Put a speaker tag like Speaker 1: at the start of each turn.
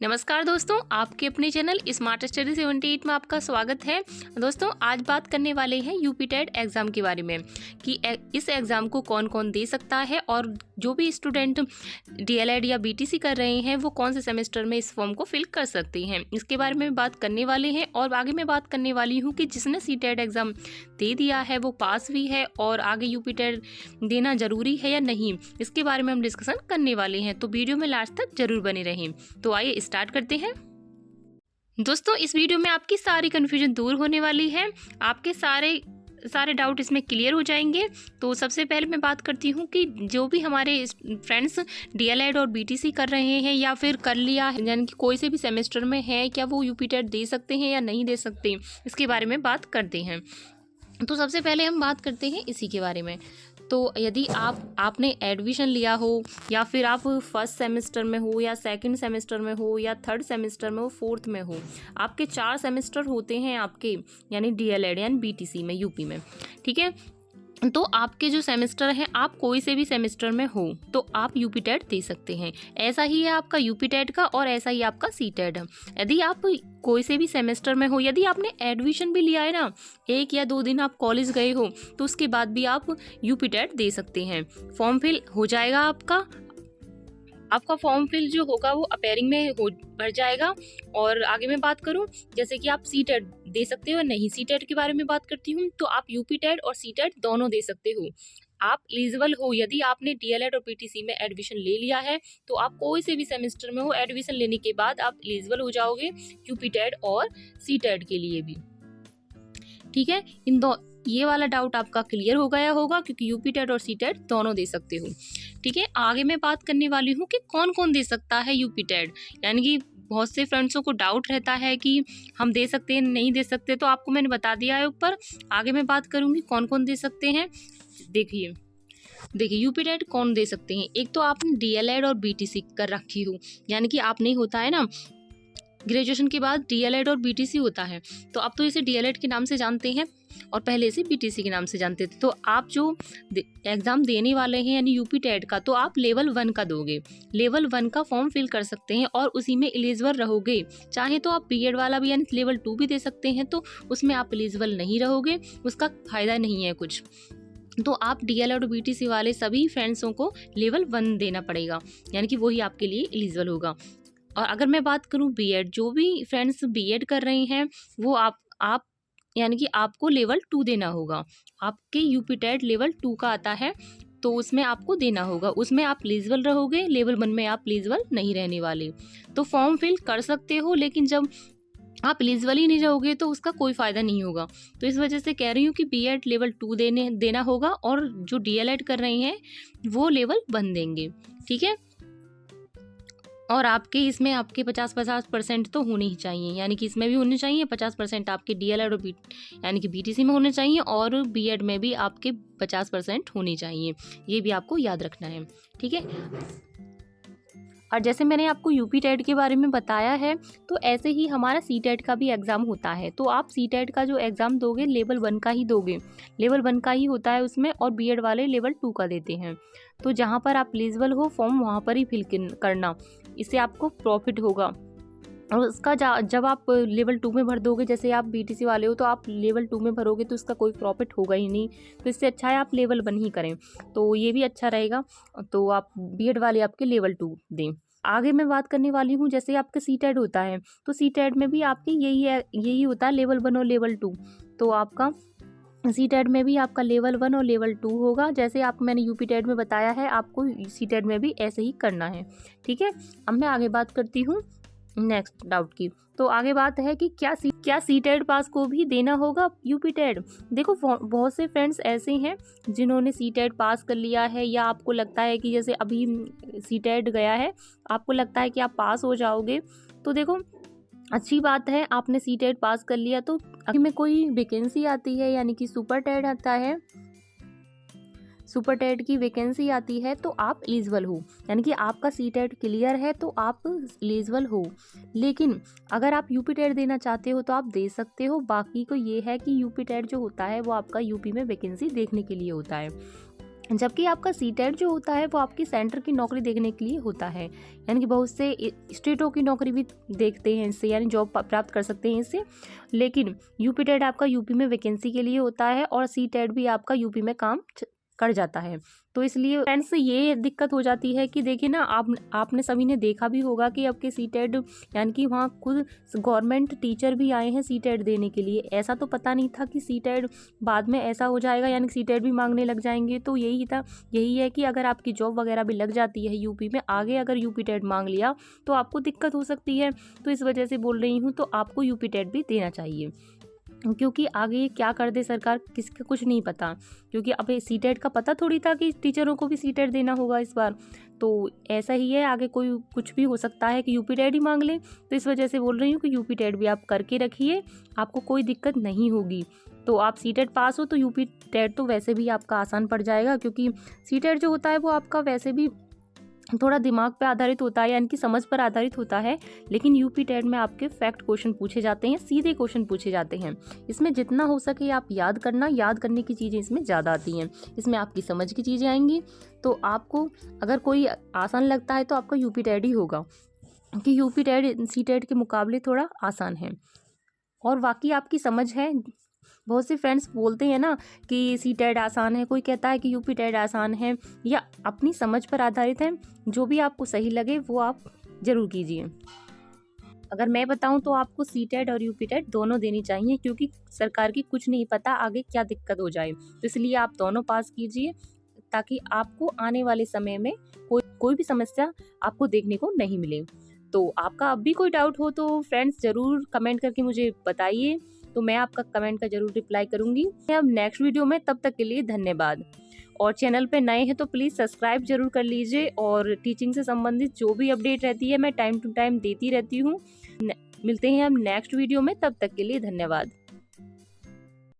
Speaker 1: नमस्कार दोस्तों, आपके अपने चैनल स्मार्ट स्टडी 78 में आपका स्वागत है। दोस्तों, आज बात करने वाले हैं यूपी टेट एग्ज़ाम के बारे में कि इस एग्ज़ाम को कौन कौन दे सकता है और जो भी स्टूडेंट डीएलएड या बीटीसी कर रहे हैं वो कौन से सेमेस्टर में इस फॉर्म को फिल कर सकते हैं, इसके बारे में बात करने वाले हैं। और आगे मैं बात करने वाली हूँ कि जिसने सी टेट एग्ज़ाम दे दिया है वो पास भी है और आगे यूपी टेट देना ज़रूरी है या नहीं, इसके बारे में हम डिस्कशन करने वाले हैं। तो वीडियो में लास्ट तक जरूर बने रहें। तो आइए स्टार्ट करते हैं। दोस्तों, इस वीडियो में आपकी सारी कन्फ्यूजन दूर होने वाली है, आपके सारे डाउट इसमें क्लियर हो जाएंगे। तो सबसे पहले मैं बात करती हूँ कि जो भी हमारे फ्रेंड्स डीएलएड और बीटीसी कर रहे हैं या फिर कर लिया है, यानी कि कोई से भी सेमेस्टर में है, क्या वो यूपी टेट दे सकते हैं या नहीं दे सकते, इसके बारे में बात करते हैं। तो सबसे पहले हम बात करते हैं इसी के बारे में। तो यदि आपने एडमिशन लिया हो या फिर आप फर्स्ट सेमेस्टर में हो या सेकंड सेमेस्टर में हो या थर्ड सेमेस्टर में हो, फोर्थ में हो, आपके 4 सेमेस्टर होते हैं आपके, यानी डीएलएड यानी बीटीसी में यूपी में, ठीक है। तो आपके जो सेमेस्टर हैं, आप कोई से भी सेमेस्टर में हो तो आप यूपी टेट दे सकते हैं। ऐसा ही है आपका यूपी टेट का और ऐसा ही आपका सी टेट है। यदि आप कोई से भी सेमेस्टर में हो, यदि आपने एडमिशन भी लिया है ना, 1 या 2 दिन आप कॉलेज गए हो, तो उसके बाद भी आप यूपी टेट दे सकते हैं। फॉर्म फिल हो जाएगा आपका फॉर्म फिल जो होगा वो अपेयरिंग में भर जाएगा। और आगे मैं बात करूं, जैसे कि आप सी टेट दे सकते हो या नहीं, सी टेट के बारे में बात करती हूं। तो आप यूपी टेट और सी टेट दोनों दे सकते हो। आप एलिजिबल हो, यदि आपने डीएलएड और पीटीसी में एडमिशन ले लिया है तो आप कोई से भी सेमेस्टर में हो, एडमिशन लेने के बाद आप एलिजिबल हो जाओगे यूपी टेट और सी टेट के लिए भी, ठीक है। ये वाला डाउट आपका क्लियर हो गया होगा, क्योंकि यूपी टेट और सी टेट दोनों दे सकते हो, ठीक है। आगे मैं बात करने वाली हूँ कि कौन कौन दे सकता है यूपी टेट, यानी कि बहुत से फ्रेंड्सों को डाउट रहता है कि हम दे सकते हैं नहीं दे सकते, तो आपको मैंने बता दिया है ऊपर। आगे मैं बात करूँगी कौन कौन दे सकते हैं। देखिए यूपी टेट कौन दे सकते हैं। एक तो आपने डीएलएड और बीटीसी कर रखी हो, यानी कि आप नहीं होता है ना, ग्रेजुएशन के बाद डीएलएड और बीटीसी होता है, तो आप तो इसे डीएलएड के नाम से जानते हैं और पहले से बीटीसी के नाम से जानते थे। तो आप जो एग्ज़ाम देने वाले हैं यानी यूपी टेट का, तो आप लेवल 1 का दोगे। लेवल 1 का फॉर्म फिल कर सकते हैं और उसी में एलिजिबल रहोगे। चाहे तो आप बीएड वाला भी यानी लेवल 2 भी दे सकते हैं, तो उसमें आप एलिजिबल नहीं रहोगे, उसका फ़ायदा नहीं है कुछ। तो आप डीएलएड और बीटीसी वाले सभी फ्रेंड्सों को लेवल 1 देना पड़ेगा, यानी कि वही आपके लिए एलिजिबल होगा। और अगर मैं बात करूं बीएड, जो भी फ्रेंड्स बीएड कर रहे हैं वो आप यानी कि आपको लेवल 2 देना होगा। आपके यूपी टेट लेवल 2 का आता है, तो उसमें आपको देना होगा, उसमें आप एलिजिबल रहोगे। लेवल 1 में आप एलिजिबल नहीं रहने वाले। तो फॉर्म फिल कर सकते हो, लेकिन जब आप एलिजिबल ही नहीं रहोगे तो उसका कोई फ़ायदा नहीं होगा। तो इस वजह से कह रही हूँ कि बीएड लेवल 2 देना होगा और जो डीएलएड कर रहे हैं वो लेवल 1 देंगे, ठीक है। और इसमें आपके 50% तो होने ही चाहिए, यानी कि इसमें भी होने चाहिए 50% आपके डीएलएड और यानी कि बीटीसी में होने चाहिए, और बीएड में भी आपके 50% होने चाहिए। ये भी आपको याद रखना है, ठीक है। और जैसे मैंने आपको यूपी टेट के बारे में बताया है, तो ऐसे ही हमारा सी टेट का भी एग्ज़ाम होता है। तो आप सी टेट का जो एग्ज़ाम दोगे लेवल 1 का ही दोगे, लेवल 1 का ही होता है उसमें, और बीएड वाले लेवल 2 का देते हैं। तो जहाँ पर आप एलिजिबल हो फॉर्म वहाँ पर ही फिल करना, इससे आपको प्रॉफिट होगा। और उसका जब आप लेवल 2 में भर दोगे, जैसे आप बीटीसी वाले हो तो आप लेवल 2 में भरोगे तो उसका कोई प्रॉफिट होगा ही नहीं। तो इससे अच्छा है आप लेवल 1 ही करें, तो ये भी अच्छा रहेगा। तो आप बीएड वाले आपके लेवल 2 दें। आगे मैं बात करने वाली हूँ, जैसे आपका सी टेट होता है, तो सी टेट में भी आपके यही होता है, लेवल 1 और लेवल 2। तो आपका सी टेट में भी आपका लेवल 1 और लेवल 2 होगा। जैसे आपको मैंने यूपी टेट में बताया है, आपको सी टेट में भी ऐसे ही करना है, ठीक है। अब मैं आगे बात करती हूँ नेक्स्ट डाउट की। तो आगे बात है कि क्या सी टेट पास को भी देना होगा यूपी टेट। देखो, बहुत से फ्रेंड्स ऐसे हैं जिन्होंने सी टेट पास कर लिया है, या आपको लगता है कि जैसे अभी सी टेट गया है, आपको लगता है कि आप पास हो जाओगे। तो देखो, अच्छी बात है, आपने सी टेट पास कर लिया, तो अगर में कोई वैकेंसी आती है, यानी कि सुपर टेट आता है, सुपर टेट की वैकेंसी आती है, तो आप एलिजिबल हो, यानी कि आपका सी टेट क्लियर है तो आप एलिजिबल हो। लेकिन अगर आप यूपी टेट देना चाहते हो तो आप दे सकते हो। बाकी को ये है कि यूपी टेट जो होता है वो आपका यूपी में वैकेंसी देखने के लिए होता है। जबकि आपका सीटेट जो होता है वो आपकी सेंटर की नौकरी देखने के लिए होता है, यानी कि बहुत से स्टेटों की नौकरी भी देखते हैं इससे, यानी जॉब प्राप्त कर सकते हैं इससे। लेकिन यूपीटेट आपका यूपी में वैकेंसी के लिए होता है और सीटेट भी आपका यूपी में काम कर जाता है। तो इसलिए फ्रेंड्स ये दिक्कत हो जाती है कि देखिए ना, आपने सभी ने देखा भी होगा कि आपके सीटेट यानी कि वहाँ खुद गवर्नमेंट टीचर भी आए हैं सीटेट देने के लिए। ऐसा तो पता नहीं था कि सीटेट बाद में ऐसा हो जाएगा, यानी सीटेट भी मांगने लग जाएंगे। तो यही है कि अगर आपकी जॉब वगैरह भी लग जाती है यूपी में, आगे अगर यूपीटेट मांग लिया तो आपको दिक्कत हो सकती है। तो इस वजह से बोल रही हूँ, तो आपको यूपीटेट भी देना चाहिए, क्योंकि आगे क्या कर दे सरकार किसका कुछ नहीं पता। क्योंकि अब सीटेट का पता थोड़ी था कि टीचरों को भी सीटेट देना होगा इस बार। तो ऐसा ही है, आगे कोई कुछ भी हो सकता है कि यूपीटेट ही मांग ले। तो इस वजह से बोल रही हूँ कि यूपीटेट भी आप करके रखिए, आपको कोई दिक्कत नहीं होगी। तो आप सीटेट पास हो तो यूपीटेट तो वैसे भी आपका आसान पड़ जाएगा, क्योंकि सीटेट जो होता है वो आपका वैसे भी थोड़ा दिमाग पे आधारित होता है, यानी कि समझ पर आधारित होता है। लेकिन यूपीटेट में आपके फैक्ट क्वेश्चन पूछे जाते हैं, सीधे क्वेश्चन पूछे जाते हैं। इसमें जितना हो सके आप याद करना, याद करने की चीज़ें इसमें ज़्यादा आती हैं, इसमें आपकी समझ की चीज़ें आएंगी। तो आपको अगर कोई आसान लगता है तो आपका यूपीटेट ही होगा, क्योंकि यूपीटेट सीटेट के मुकाबले थोड़ा आसान है और बाकी आपकी समझ है। बहुत से फ्रेंड्स बोलते हैं ना कि सीटेट आसान है, कोई कहता है कि यूपीटेट आसान है, या अपनी समझ पर आधारित है। जो भी आपको सही लगे वो आप जरूर कीजिए। अगर मैं बताऊं तो आपको सीटेट और यूपीटेट दोनों देनी चाहिए, क्योंकि सरकार की कुछ नहीं पता आगे क्या दिक्कत हो जाए। तो इसलिए आप दोनों पास कीजिए, ताकि आपको आने वाले समय में कोई भी समस्या आपको देखने को नहीं मिले। तो आपका अब भी कोई डाउट हो तो फ्रेंड्स ज़रूर कमेंट करके मुझे बताइए, तो मैं आपका कमेंट का जरूर रिप्लाई करूंगी। अब नेक्स्ट वीडियो में, तब तक के लिए धन्यवाद। और चैनल पे नए हैं तो प्लीज़ सब्सक्राइब जरूर कर लीजिए, और टीचिंग से संबंधित जो भी अपडेट रहती है मैं टाइम टू टाइम देती रहती हूँ। मिलते हैं हम नेक्स्ट वीडियो में, तब तक के लिए धन्यवाद।